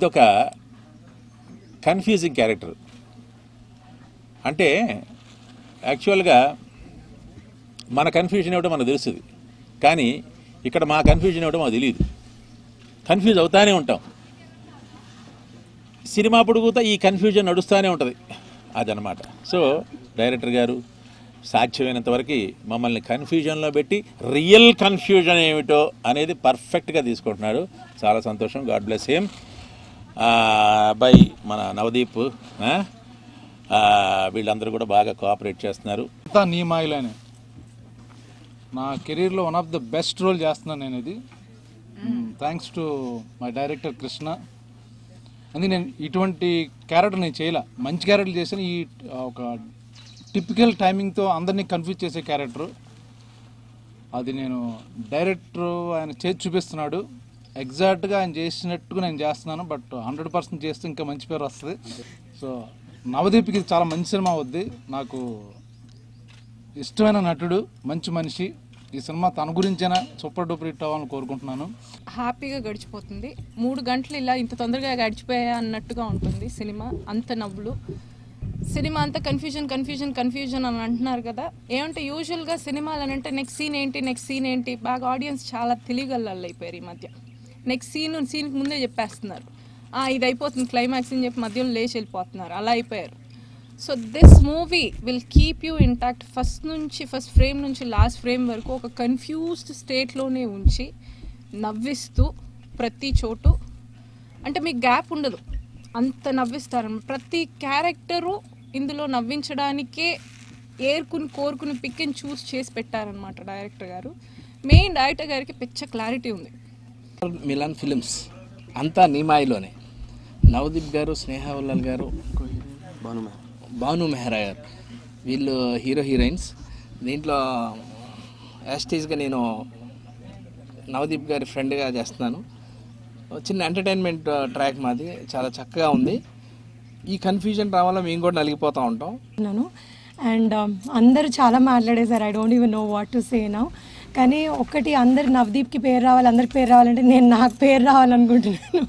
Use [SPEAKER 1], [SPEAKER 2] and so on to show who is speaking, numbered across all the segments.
[SPEAKER 1] ఇదొక confusing character. అంటే యాక్చువల్గా మన కన్ఫ్యూజన్ ఏమిటో మనకు తెలుస్తుంది, కానీ ఇక్కడ మా కన్ఫ్యూజన్ ఏమిటో మాకు తెలియదు. కన్ఫ్యూజ్ అవుతానే ఉంటాం. సినిమా పొడుగుతా ఈ కన్ఫ్యూజన్ నడుస్తూనే ఉంటుంది, అదనమాట. సో డైరెక్టర్ గారు సాధ్యమైనంత వరకు మమ్మల్ని కన్ఫ్యూజన్లో పెట్టి రియల్ కన్ఫ్యూజన్ ఏమిటో అనేది పర్ఫెక్ట్గా తీసుకుంటున్నాడు. చాలా సంతోషం. God bless him. అబ్బాయి మన నవదీప్, వీళ్ళందరూ కూడా బాగా కోఆపరేట్ చేస్తున్నారు.
[SPEAKER 2] అంతా నీ మాయలోనే నా కెరీర్లో one of the best role చేస్తున్నాను నేను. ఇది thanks to my director Krishna. అది నేను ఇటువంటి క్యారెక్టర్ నేను చేయలే, మంచి క్యారెక్టర్ చేశాను. ఈ ఒక టిపికల్ టైమింగ్తో అందరినీ కన్ఫ్యూజ్ చేసే క్యారెక్టరు అది నేను డైరెక్టర్ ఆయన చేసి చూపిస్తున్నాడు. ఎగ్జాక్ట్గా ఆయన చేసినట్టుగా నేను చేస్తున్నాను, బట్ 100% చేస్తే ఇంకా మంచి పేరు వస్తుంది. సో నవదీప్కి ఇది చాలా మంచి సినిమా అవుద్ది. నాకు ఇష్టమైన నటుడు, మంచి మనిషి. ఈ సినిమా తన గురించైనా సూపర్ డూపర్ హిట్ అవ్వాలని కోరుకుంటున్నాను.
[SPEAKER 3] హ్యాపీగా గడిచిపోతుంది. 3 గంటలు ఇలా ఇంత తొందరగా గడిచిపోయా అన్నట్టుగా ఉంటుంది సినిమా. అంత నవ్వులు. సినిమా అంతా కన్ఫ్యూజన్ అని అంటున్నారు కదా. ఏమంటే యూజువల్గా సినిమాలు అని అంటే నెక్స్ట్ సీన్ ఏంటి బాగా ఆడియన్స్ చాలా తెలియగలళ్ళు అయిపోయారు ఈ మధ్య. నెక్స్ట్ సీన్కి ముందే చెప్పేస్తున్నారు, ఇది అయిపోతుంది క్లైమాక్స్ అని చెప్పి మధ్యలో లేచి వెళ్ళిపోతున్నారు, అలా అయిపోయారు. So this movie will keep you intact. First frame నుంచి లాస్ట్ ఫ్రేమ్ వరకు ఒక కన్ఫ్యూజ్డ్ స్టేట్లోనే ఉంచి నవ్విస్తూ ప్రతి చోటు, అంటే మీకు గ్యాప్ ఉండదు, అంత నవ్విస్తారన్నమాట. ప్రతి క్యారెక్టరు ఇందులో నవ్వించడానికే కోరుకుని పిక్ అండ్ చూస్ చేసి పెట్టారనమాట డైరెక్టర్ గారు. మెయిన్ డైరెక్టర్ గారికి పిచ్చ క్లారిటీ ఉంది.
[SPEAKER 4] మిలన్ ఫిలిమ్స్ అంతా నీమాయిలోనే. నవదీప్ గారు, స్నేహ ఉల్లల్ గారు, భాను మెహ్రా గారు, వీళ్ళు హీరోయిన్స్. దీంట్లో యాస్టీస్గా నేను నవదీప్ గారి ఫ్రెండ్గా చేస్తున్నాను. చిన్న ఎంటర్టైన్మెంట్ ట్రాక్ మాది, చాలా చక్కగా ఉంది. ఈ కన్ఫ్యూజన్ రావాలో మేము కూడా నలిగిపోతూ ఉంటాం.
[SPEAKER 5] అండ్ అందరూ చాలా మాట్లాడేశారు. I don't even know what to say now. కానీ ఒకటి, అందరు నవదీప్కి పేరు రావాలి, అందరికి పేరు రావాలంటే నేను నాకు పేరు రావాలనుకుంటున్నాను.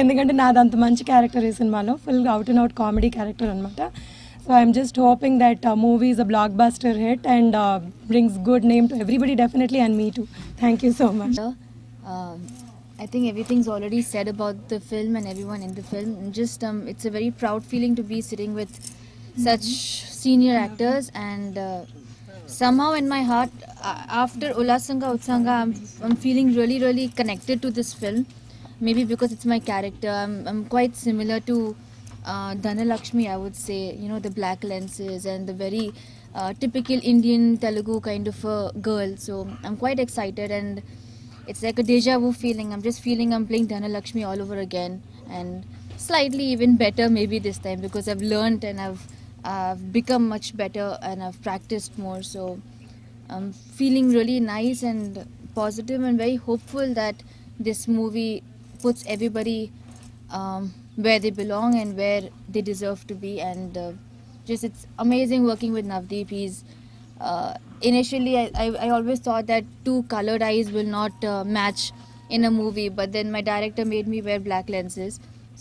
[SPEAKER 5] ఎందుకంటే నాది అంత మంచి క్యారెక్టర్ ఈ సినిమాలో, full out and out comedy character అనమాట. So I'm just hoping that movie is a blockbuster hit and brings good name to everybody definitely, and me too. Thank you so much.
[SPEAKER 6] I think everything's already said about the film and everyone in the film. Just it's a very proud feeling to be sitting with such senior actors, and somehow in my heart, after Ulasanga Utsanga, I'm feeling really connected to this film. Maybe because it's my character. I'm quite similar to Dhanalakshmi, I would say. You know, the black lenses and the very typical Indian Telugu kind of a girl. So I'm quite excited, and it's like a deja vu feeling. I'm just feeling I'm playing Dhanalakshmi all over again, and slightly even better maybe this time, because I've learned and I've become much better and I've practiced more. So I'm feeling really nice and positive and very hopeful that this movie puts everybody where they belong and where they deserve to be. And just it's amazing working with Navdeep. He's initially I always thought that two colored eyes will not match in a movie, but then my director made me wear black lenses,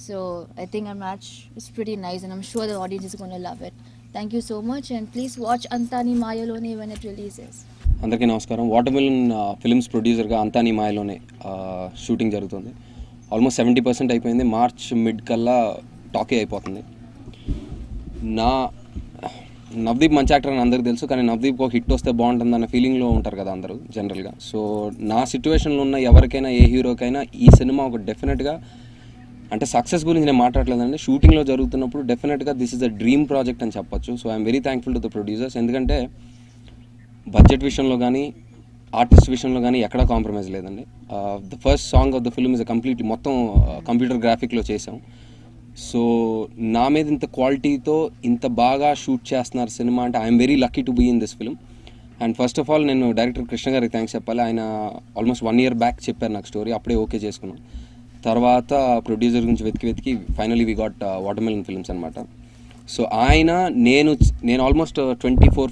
[SPEAKER 6] so I think our match is pretty nice, and I'm sure the audience is going to love it. Thank you so much, and please watch Antani Mayalone when it releases.
[SPEAKER 7] అందరికీ నమస్కారం. Watermelon films ప్రొడ్యూసర్గా అంతానీ మాయలోనే shooting జరుగుతుంది. Almost 70% అయిపోయింది. March mid కల్లా talkie అయిపోతుంది. నవదీప్ మంచి actor అని అందరికీ తెలుసు, కానీ నవదీప్ ఒక హిట్ వస్తే బాగుంటుంది అన్న ఫీలింగ్లో ఉంటారు కదా అందరూ జనరల్గా. సో నా సిచ్యువేషన్లో ఉన్న ఎవరికైనా, ఏ హీరోకైనా ఈ సినిమా ఒక డెఫినెట్గా, అంటే సక్సెస్ గురించి నేను మాట్లాడలేదండి, షూటింగ్లో జరుగుతున్నప్పుడు డెఫినెట్గా this is a dream project అని చెప్పొచ్చు. So I'm very thankful to the producers. ఎందుకంటే బడ్జెట్ విషయంలో కానీ, ఆర్టిస్ట్ విషయంలో కానీ ఎక్కడా కాంప్రమైజ్ లేదండి. The first song of the film is completely మొత్తం కంప్యూటర్ గ్రాఫిక్లో చేసాం. సో నా మీద ఇంత క్వాలిటీతో ఇంత బాగా షూట్ చేస్తున్నారు సినిమా అంటే I'm very lucky to be in this film. And first of all నేను డైరెక్టర్ కృష్ణ గారికి థ్యాంక్స్ చెప్పాలి. ఆయన ఆల్మోస్ట్ 1 year బ్యాక్ చెప్పారు నాకు స్టోరీ, అప్పుడే ఓకే చేసుకున్నాం. తర్వాత ప్రొడ్యూసర్ గురించి వెతికి finally we got watermelon films అనమాట. సో ఆయన నేను ఆల్మోస్ట్ 24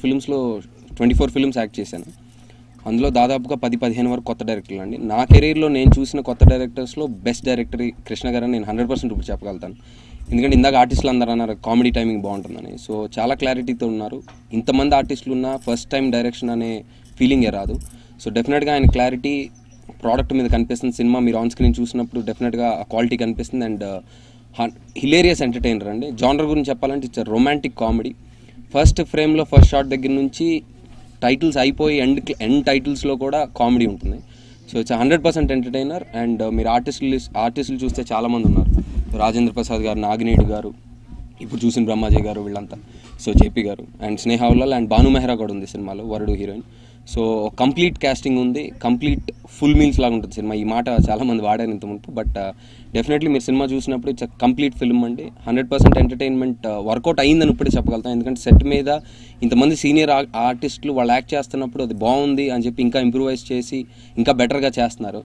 [SPEAKER 7] ఫిల్మ్స్ యాక్ట్ చేశాను. అందులో దాదాపుగా 10-15 వరకు కొత్త డైరెక్టర్లు అండి. నా కెరీర్లో నేను చూసిన కొత్త డైరెక్టర్స్లో బెస్ట్ డైరెక్టర్ కృష్ణ గారని నేను 100% ఇప్పుడు చెప్పగలుగుతాను. ఎందుకంటే ఇందాక ఆర్టిస్టులు అందరూ అన్నారు కామెడీ టైమింగ్ బాగుంటుందని. సో చాలా క్లారిటీతో ఉన్నారు. ఇంతమంది ఆర్టిస్టులు ఉన్న ఫస్ట్ టైం డైరెక్షన్ అనే ఫీలింగే రాదు. సో డెఫినెట్గా ఆయన క్లారిటీ ప్రోడక్ట్ మీద కనిపిస్తుంది. సినిమా మీరు ఆన్ స్క్రీన్ చూసినప్పుడు డెఫినెట్గా ఆ క్వాలిటీ కనిపిస్తుంది. అండ్ హిలేరియస్ ఎంటర్టైనర్ అండి. జానర్ గురించి చెప్పాలంటే ఇట్స్ రొమాంటిక్ కామెడీ. ఫస్ట్ ఫ్రేమ్లో ఫస్ట్ షాట్ దగ్గర నుంచి టైటిల్స్ అయిపోయి ఎండ్ టైటిల్స్లో కూడా కామెడీ ఉంటుంది. So it's 100% entertainer. అండ్ మీరు ఆర్టిస్టులు చూస్తే చాలామంది ఉన్నారు. రాజేంద్ర ప్రసాద్ గారు, నాగినేడు గారు, ఇప్పుడు చూసిన బ్రహ్మాజీ గారు, వీళ్ళంతా. సో జేపీ గారు and Sneha Ullal and Bhanu Mehra కూడా ఉంది సినిమాలో, వరుడు హీరోయిన్. సో కంప్లీట్ క్యాస్టింగ్ ఉంది, కంప్లీట్ ఫుల్ మీల్స్ లాగా ఉంటుంది సినిమా. ఈ మాట చాలామంది వాడారు ఇంత మునుపు, బట్ డెఫినెట్లీ మీరు సినిమా చూసినప్పుడు ఇట్స్ కంప్లీట్ ఫిల్మ్ అండి. 100% ఎంటర్టైన్మెంట్ వర్కౌట్ అయిందని ఇప్పుడే చెప్పగలుగుతాం. ఎందుకంటే సెట్ మీద ఇంతమంది సీనియర్ ఆర్టిస్టులు వాళ్ళు యాక్ట్ చేస్తున్నప్పుడు అది బాగుంది అని చెప్పి ఇంకా ఇంప్రూవైజ్ చేసి ఇంకా బెటర్గా చేస్తున్నారు.